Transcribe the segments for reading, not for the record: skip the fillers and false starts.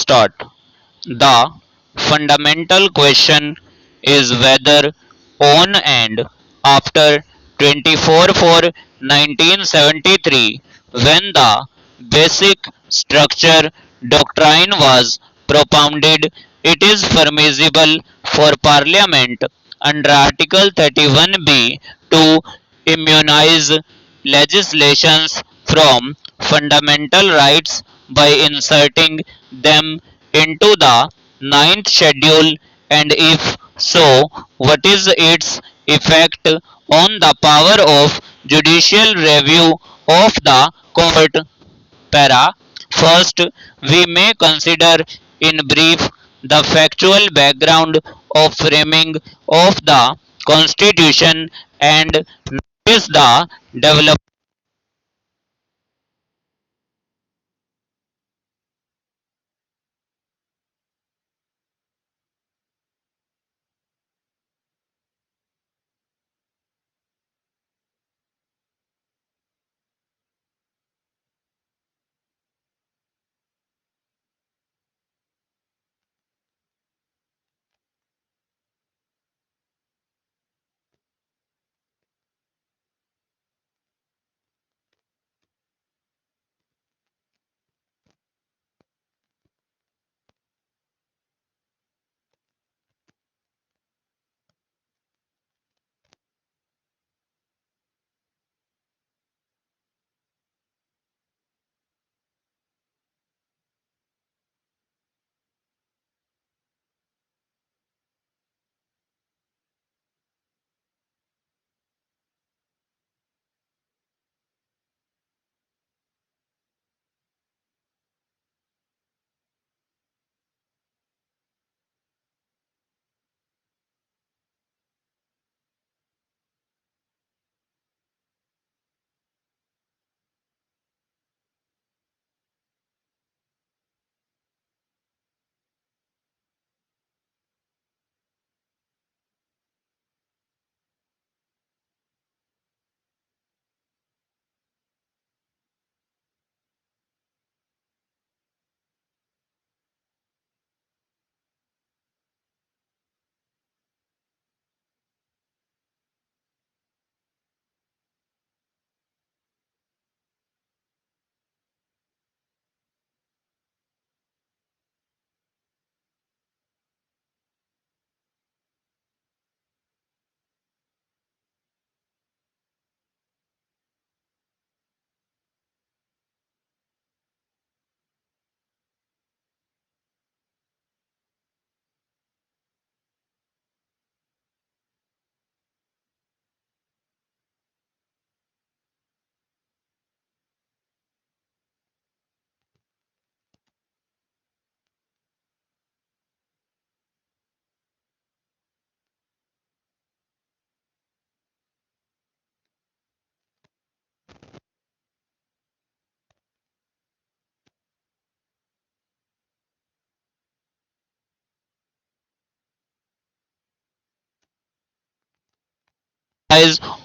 Start. The fundamental question is whether on and after 24/4 1973, when the basic structure doctrine was propounded, it is permissible for Parliament under Article 31B to immunize legislations from fundamental rights by inserting them into the ninth schedule, and if so, what is its effect on the power of judicial review of the court? Para. First, we may consider in brief the factual background of framing of the Constitution and notice the development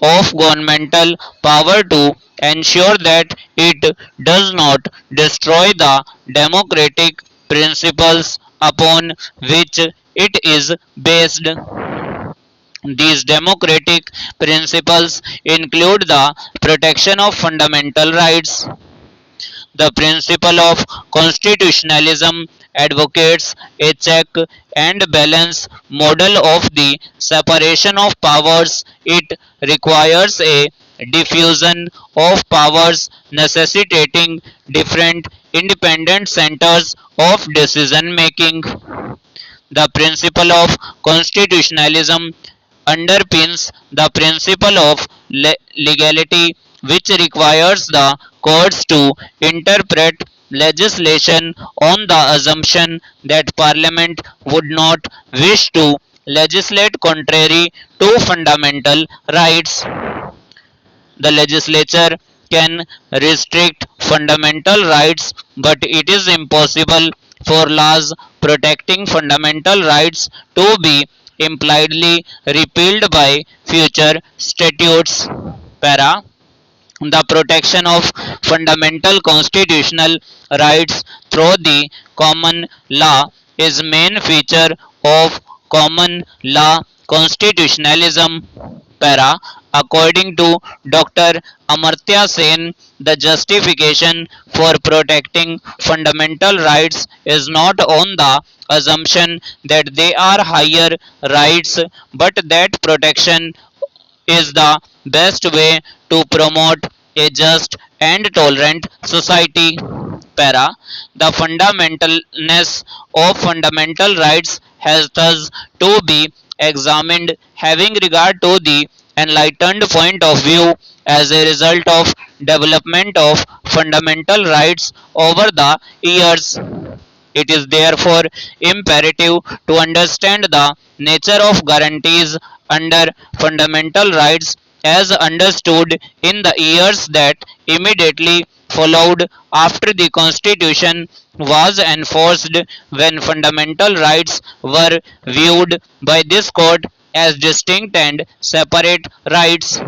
of governmental power to ensure that it does not destroy the democratic principles upon which it is based. These democratic principles include the protection of fundamental rights. The principle of constitutionalism advocates a check and balance model of the separation of powers. It requires a diffusion of powers necessitating different independent centers of decision making. The principle of constitutionalism underpins the principle of legality, which requires the courts to interpret legislation on the assumption that Parliament would not wish to legislate contrary to fundamental rights. The legislature can restrict fundamental rights, but it is impossible for laws protecting fundamental rights to be impliedly repealed by future statutes. Para. The protection of fundamental constitutional rights through the common law is main feature of common law constitutionalism. Para. According to Dr. Amartya Sen, the justification for protecting fundamental rights is not on the assumption that they are higher rights, but that protection is the best way to promote a just and tolerant society. Para. The fundamentalness of fundamental rights has thus to be examined having regard to the enlightened point of view as a result of development of fundamental rights over the years. It is therefore imperative to understand the nature of guarantees under fundamental rights as understood in the years that immediately followed after the Constitution was enforced, when fundamental rights were viewed by this court as distinct and separate rights.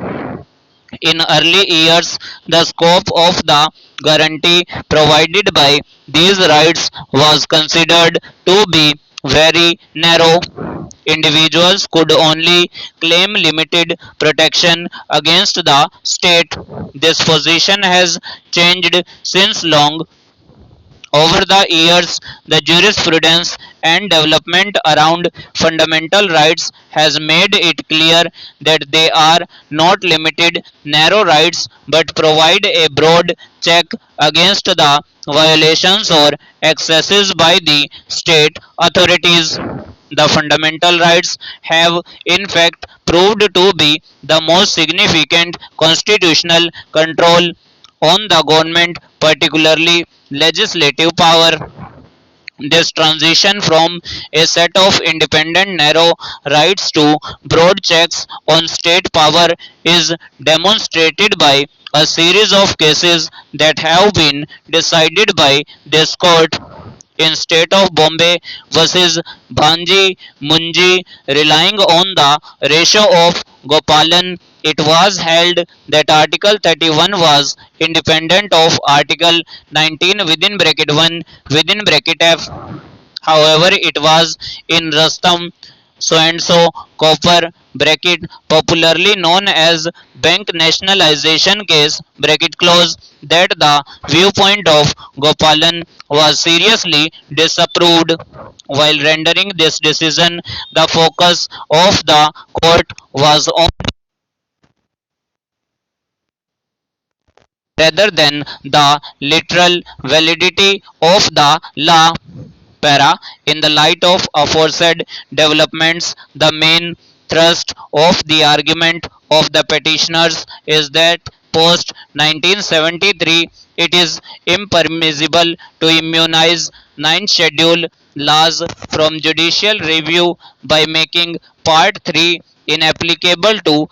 In early years, the scope of the guarantee provided by these rights was considered to be very narrow. Individuals could only claim limited protection against the state. This position has changed since long. Over the years, the jurisprudence and development around fundamental rights has made it clear that they are not limited, narrow rights but provide a broad check against the violations or excesses by the state authorities. The fundamental rights have in fact proved to be the most significant constitutional control on the government, particularly legislative power. This transition from a set of independent narrow rights to broad checks on state power is demonstrated by a series of cases that have been decided by this court. In state of Bombay versus Bhanji Munji, relying on the ratio of Gopalan, it was held that Article 31 was independent of Article 19 within bracket 1 within bracket F. However, it was in Rustam so and so copper bracket popularly known as bank nationalization case bracket close that the viewpoint of Gopalan was seriously disapproved. While rendering this decision, the focus of the court was on rather than the literal validity of the law. Para. In the light of aforesaid developments, the main thrust of the argument of the petitioners is that post 1973 it is impermissible to immunize 9th schedule laws from judicial review by making part 3 inapplicable to